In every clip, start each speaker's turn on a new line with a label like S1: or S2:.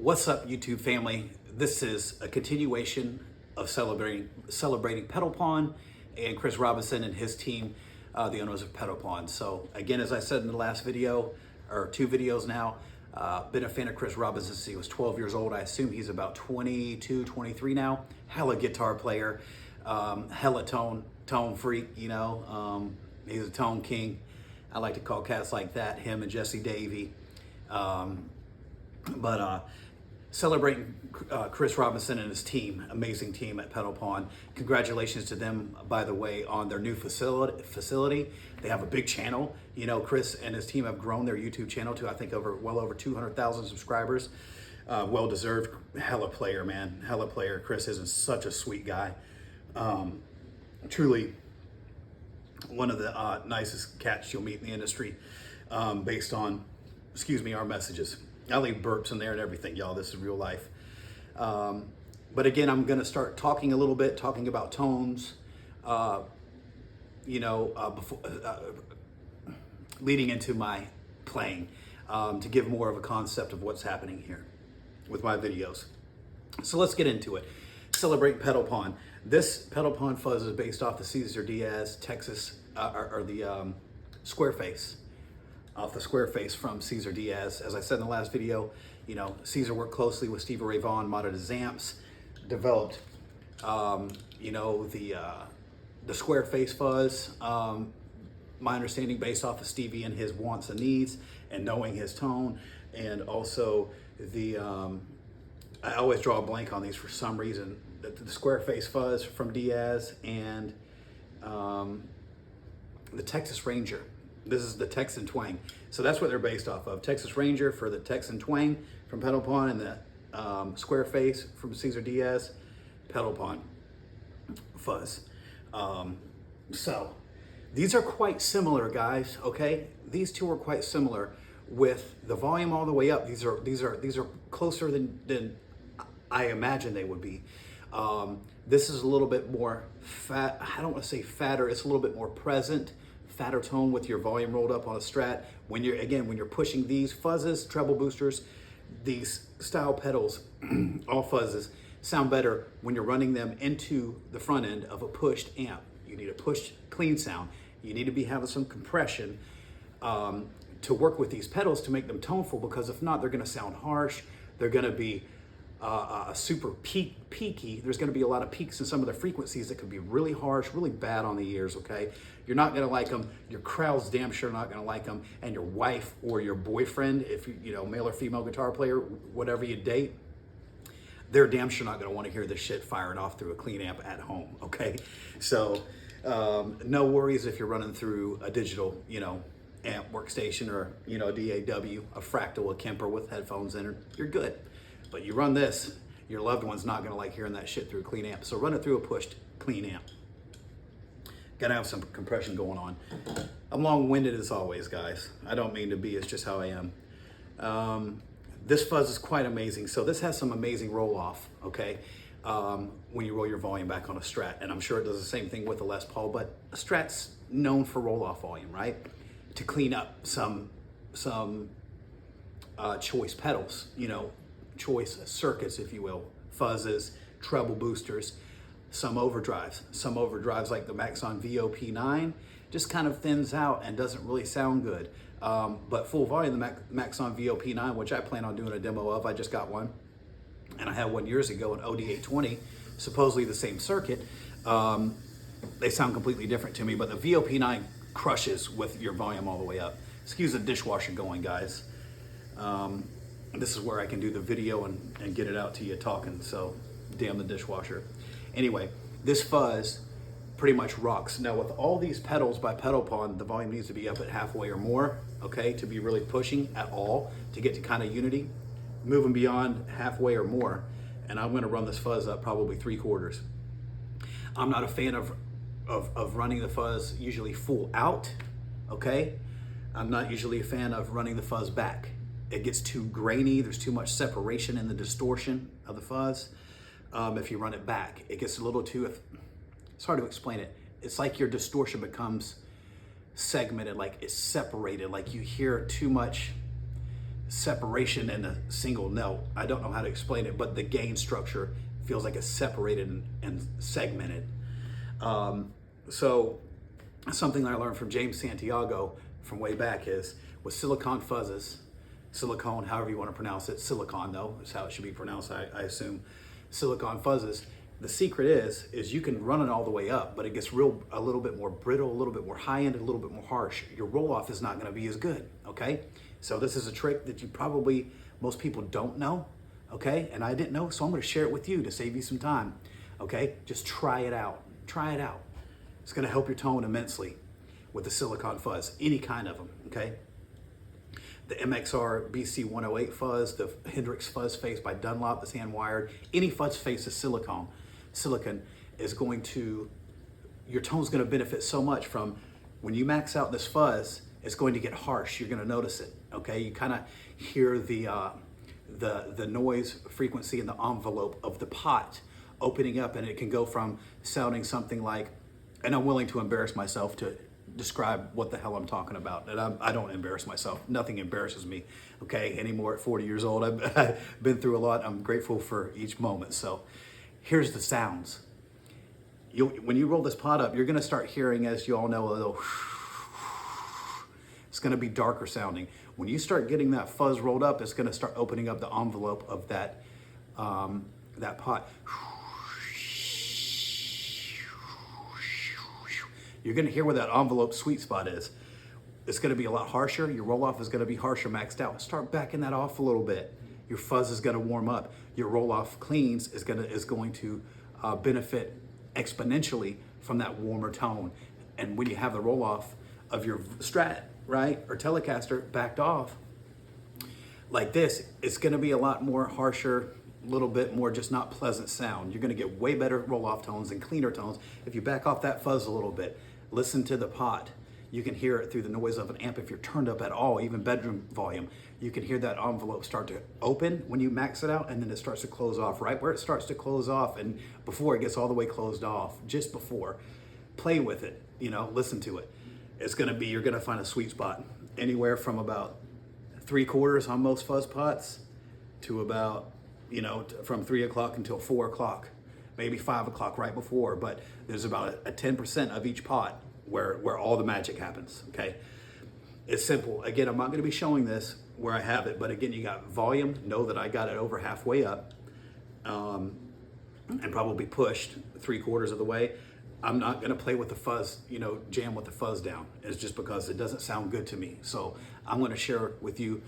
S1: What's up, YouTube family? This is a continuation of celebrating Pedal Pawn and Chris Robinson and his team, the owners of Pedal Pawn. So again, as I said in the last video, or two videos now, been a fan of Chris Robinson since he was 12 years old. I assume he's about 22, 23 now. Hella guitar player, hella tone freak, you know. He's a tone king. I like to call cats like that, him and Jesse Davey. Celebrating Chris Robinson and his team, amazing team at Pedal Pawn. Congratulations to them, by the way, on their new facility. They have a big channel. You know, Chris and his team have grown their YouTube channel to, I think, well over 200,000 subscribers. Well deserved. Hella player, man. Hella player. Chris is such a sweet guy. Truly one of the nicest cats you'll meet in the industry, based on, our messages. I leave burps in there and everything, y'all. This is real life. But again, I'm going to start talking about tones, leading into my playing, to give more of a concept of what's happening here with my videos. So let's get into it. Celebrate Pedal Pawn. This Pedal Pawn fuzz is based off the Cesar Diaz Texas, or the Square Face. Off the Square Face from Cesar Diaz. As I said in the last video, you know, Cesar worked closely with Stevie Ray Vaughan, modded his amps, developed, the Square Face fuzz. My understanding, based off of Stevie and his wants and needs, and knowing his tone, and also the, I always draw a blank on these for some reason. The Square Face fuzz from Diaz and the Texas Ranger. This is the Texan Twang. So that's what they're based off of. Texas Ranger for the Texan Twang from Pedal Pawn, and the Square Face from Cesar Diaz, Pedal Pawn fuzz. So these are quite similar, guys, okay? These two are quite similar with the volume all the way up. These are closer than I imagine they would be. This is a little bit more fat. I don't want to say fatter. It's a little bit more present. Fatter tone with your volume rolled up on a Strat. When you're pushing these fuzzes, treble boosters, these style pedals, all fuzzes, sound better when you're running them into the front end of a pushed amp. You need a pushed clean sound. You need to be having some compression to work with these pedals to make them toneful, because if not, they're gonna sound harsh. They're gonna be super peaky. There's gonna be a lot of peaks in some of the frequencies that could be really harsh, really bad on the ears, okay? You're not gonna like them. Your crowd's damn sure not gonna like them. And your wife or your boyfriend, if you know, male or female guitar player, whatever you date, they're damn sure not gonna wanna hear this shit firing off through a clean amp at home, okay? So no worries if you're running through a digital, amp workstation, or, a DAW, a Fractal, a Kemper with headphones in it, you're good. But you run this, your loved one's not gonna like hearing that shit through a clean amp. So run it through a pushed clean amp. Gotta have some compression going on. I'm long-winded as always, guys. I don't mean to be, it's just how I am. This fuzz is quite amazing. So this has some amazing roll-off, okay? When you roll your volume back on a Strat. And I'm sure it does the same thing with a Les Paul, but a Strat's known for roll-off volume, right? To clean up some choice pedals, choice circuits, if you will, fuzzes, treble boosters, some overdrives like the Maxon VOP9 just kind of thins out and doesn't really sound good. But full volume, the Maxon VOP9, which I plan on doing a demo of, I just got one, and I had one years ago, an OD820, supposedly the same circuit. They sound completely different to me, but the VOP9 crushes with your volume all the way up. Excuse the dishwasher going, guys. This is where I can do the video and get it out to you talking, so damn the dishwasher. Anyway, this fuzz pretty much rocks. Now with all these pedals by Pedal Pawn, the volume needs to be up at halfway or more, okay, to be really pushing at all, to get to kind of unity. Moving beyond halfway or more, and I'm gonna run this fuzz up probably 3/4. I'm not a fan of running the fuzz usually full out, okay? I'm not usually a fan of running the fuzz back. It gets too grainy. There's too much separation in the distortion of the fuzz. If you run it back, it gets a little too, it's hard to explain it. It's like your distortion becomes segmented, like it's separated, like you hear too much separation in a single note. I don't know how to explain it, but the gain structure feels like it's separated and segmented. So something that I learned from James Santiago from way back is with silicon fuzzes, silicone, however you want to pronounce it, silicon though, is how it should be pronounced, I assume, silicon fuzzes. The secret is you can run it all the way up, but it gets a little bit more brittle, a little bit more high end, a little bit more harsh. Your roll off is not going to be as good, okay? So this is a trick that most people don't know, okay? And I didn't know, so I'm going to share it with you to save you some time, okay? Just try it out. Try it out. It's going to help your tone immensely with the silicon fuzz, any kind of them, okay? The MXR BC108 fuzz, the Hendrix Fuzz Face by Dunlop, that's hand wired. Any fuzz face is silicon is going to, your tone's going to benefit so much from when you max out this fuzz, it's going to get harsh. You're going to notice it, okay? You kind of hear the noise frequency in the envelope of the pot opening up, and it can go from sounding something like, and I'm willing to embarrass myself to describe what the hell I'm talking about. And I don't embarrass myself. Nothing embarrasses me, okay, anymore at 40 years old. I've been through a lot. I'm grateful for each moment. So here's the sounds. When you roll this pot up, you're going to start hearing, as you all know, a little, it's going to be darker sounding. When you start getting that fuzz rolled up, it's going to start opening up the envelope of that pot. You're going to hear where that envelope sweet spot is. It's going to be a lot harsher. Your roll off is going to be harsher, maxed out. Start backing that off a little bit. Your fuzz is going to warm up. Your roll off cleans is going to benefit exponentially from that warmer tone. And when you have the roll off of your Strat, right, or Telecaster backed off like this, it's going to be a lot more harsher, a little bit more just not pleasant sound. You're going to get way better roll off tones and cleaner tones if you back off that fuzz a little bit. Listen to the pot. You can hear it through the noise of an amp if you're turned up at all, even bedroom volume. You can hear that envelope start to open when you max it out, and then it starts to close off right where it starts to close off, and before it gets all the way closed off, just before. Play with it, listen to it. You're gonna find a sweet spot anywhere from about 3/4 on most fuzz pots to about, from 3 o'clock until 4 o'clock, maybe 5 o'clock right before, but there's about a 10% of each pot where all the magic happens, okay? It's simple. Again, I'm not going to be showing this where I have it, but again, you got volume. Know that I got it over halfway up and probably pushed 3/4 of the way. I'm not going to play with the fuzz, jam with the fuzz down. It's just because it doesn't sound good to me. So I'm going to share with you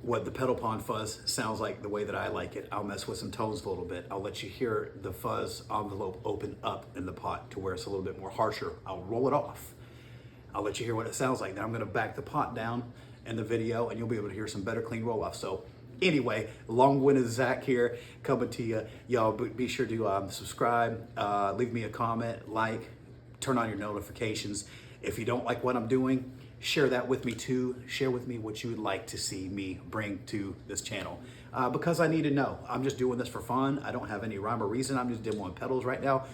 S1: what the pedal pond fuzz sounds like the way that I like it. I'll mess with some tones a little bit. I'll let you hear the fuzz envelope open up in the pot to where it's a little bit more harsher. I'll roll it off. I'll let you hear what it sounds like. Then I'm going to back the pot down in the video, and you'll be able to hear some better clean roll off. So anyway, long-winded Zach here coming to you. Y'all be sure to subscribe, leave me a comment, like, turn on your notifications. If you don't like what I'm doing, share that with me too. Share with me what you would like to see me bring to this channel. Because I need to know. I'm just doing this for fun. I don't have any rhyme or reason. I'm just demoing pedals right now,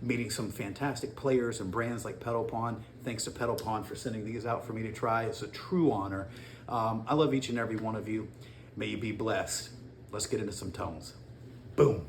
S1: meeting some fantastic players and brands like Pedal Pond. Thanks to Pedal Pond for sending these out for me to try. It's a true honor. I love each and every one of you. May you be blessed. Let's get into some tones. Boom.